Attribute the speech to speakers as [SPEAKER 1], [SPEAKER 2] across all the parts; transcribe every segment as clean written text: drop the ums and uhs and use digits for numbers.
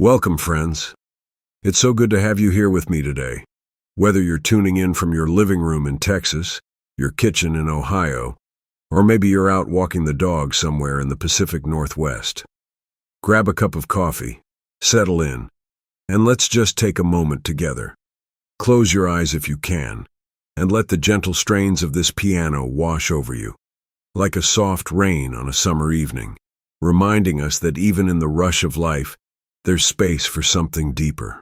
[SPEAKER 1] Welcome, friends. It's so good to have you here with me today. Whether you're tuning in from your living room in Texas, your kitchen in Ohio, or maybe you're out walking the dog somewhere in the Pacific Northwest, grab a cup of coffee, settle in, and let's just take a moment together. Close your eyes if you can, and let the gentle strains of this piano wash over you, like a soft rain on a summer evening, reminding us that even in the rush of life, there's space for something deeper.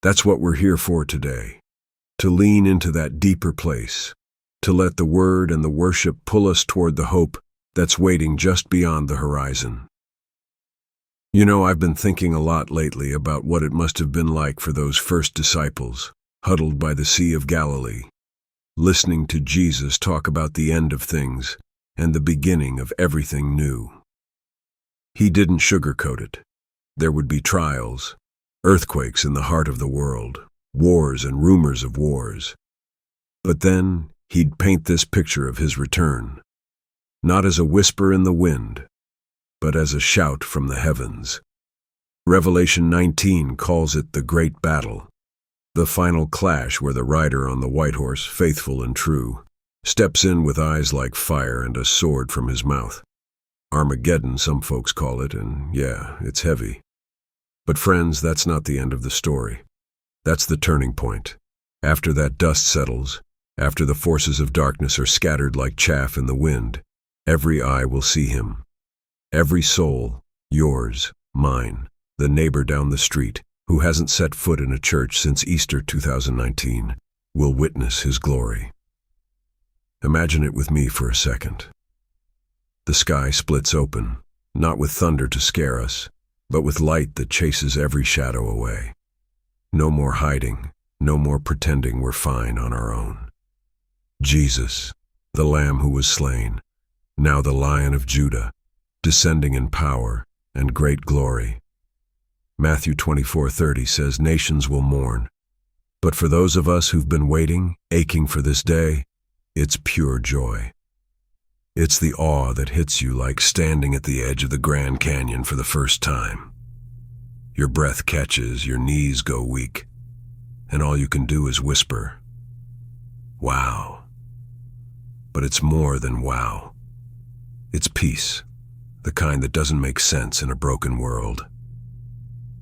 [SPEAKER 1] That's what we're here for today, to lean into that deeper place, to let the word and the worship pull us toward the hope that's waiting just beyond the horizon. You know, I've been thinking a lot lately about what it must have been like for those first disciples, huddled by the Sea of Galilee, listening to Jesus talk about the end of things and the beginning of everything new. He didn't sugarcoat it. There would be trials, earthquakes in the heart of the world, wars and rumors of wars. But then he'd paint this picture of his return, not as a whisper in the wind, but as a shout from the heavens. Revelation 19 calls it the great battle, the final clash where the rider on the white horse, faithful and true, steps in with eyes like fire and a sword from his mouth. Armageddon, some folks call it, and yeah, it's heavy. But friends, that's not the end of the story. That's the turning point. After that dust settles, after the forces of darkness are scattered like chaff in the wind, every eye will see him. Every soul, yours, mine, the neighbor down the street, who hasn't set foot in a church since Easter 2019, will witness his glory. Imagine it with me for a second. The sky splits open, not with thunder to scare us, but with light that chases every shadow away. No more hiding, no more pretending we're fine on our own. Jesus, the Lamb who was slain, now the Lion of Judah, descending in power and great glory. Matthew 24:30 says nations will mourn, but for those of us who've been waiting, aching for this day, it's pure joy. It's the awe that hits you like standing at the edge of the Grand Canyon for the first time. Your breath catches, your knees go weak, and all you can do is whisper, "Wow." But it's more than wow. It's peace, the kind that doesn't make sense in a broken world.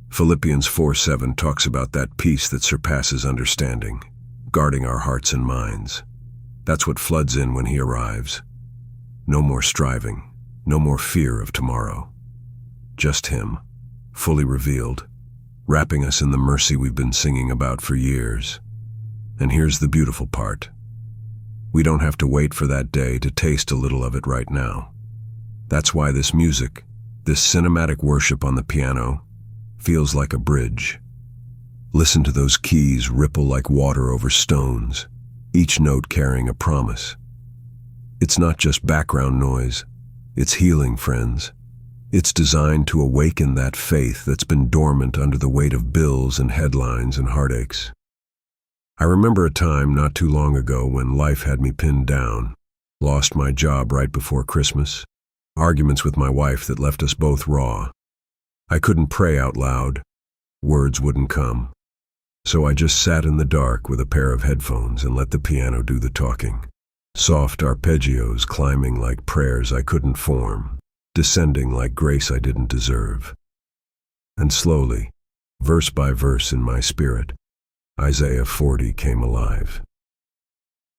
[SPEAKER 1] Philippians 4:7 talks about that peace that surpasses understanding, guarding our hearts and minds. That's what floods in when he arrives. No more striving, no more fear of tomorrow. Just him, fully revealed, wrapping us in the mercy we've been singing about for years. And here's the beautiful part. We don't have to wait for that day to taste a little of it right now. That's why this music, this cinematic worship on the piano, feels like a bridge. Listen to those keys ripple like water over stones, each note carrying a promise. It's not just background noise. It's healing, friends. It's designed to awaken that faith that's been dormant under the weight of bills and headlines and heartaches. I remember a time not too long ago when life had me pinned down, lost my job right before Christmas, arguments with my wife that left us both raw. I couldn't pray out loud. Words wouldn't come. So I just sat in the dark with a pair of headphones and let the piano do the talking. Soft arpeggios climbing like prayers I couldn't form, descending like grace I didn't deserve. And slowly, verse by verse in my spirit, Isaiah 40 came alive.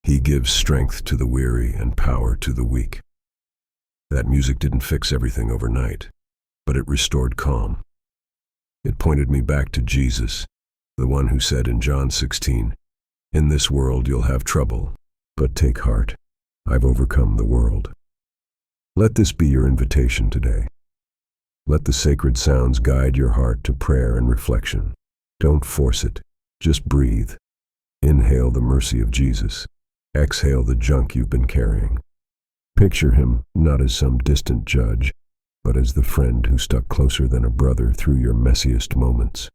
[SPEAKER 1] He gives strength to the weary and power to the weak. That music didn't fix everything overnight, but it restored calm. It pointed me back to Jesus, the one who said in John 16, "In this world you'll have trouble, but take heart, I've overcome the world." Let this be your invitation today. Let the sacred sounds guide your heart to prayer and reflection. Don't force it, just breathe. Inhale the mercy of Jesus. Exhale the junk you've been carrying. Picture him not as some distant judge, but as the friend who stuck closer than a brother through your messiest moments.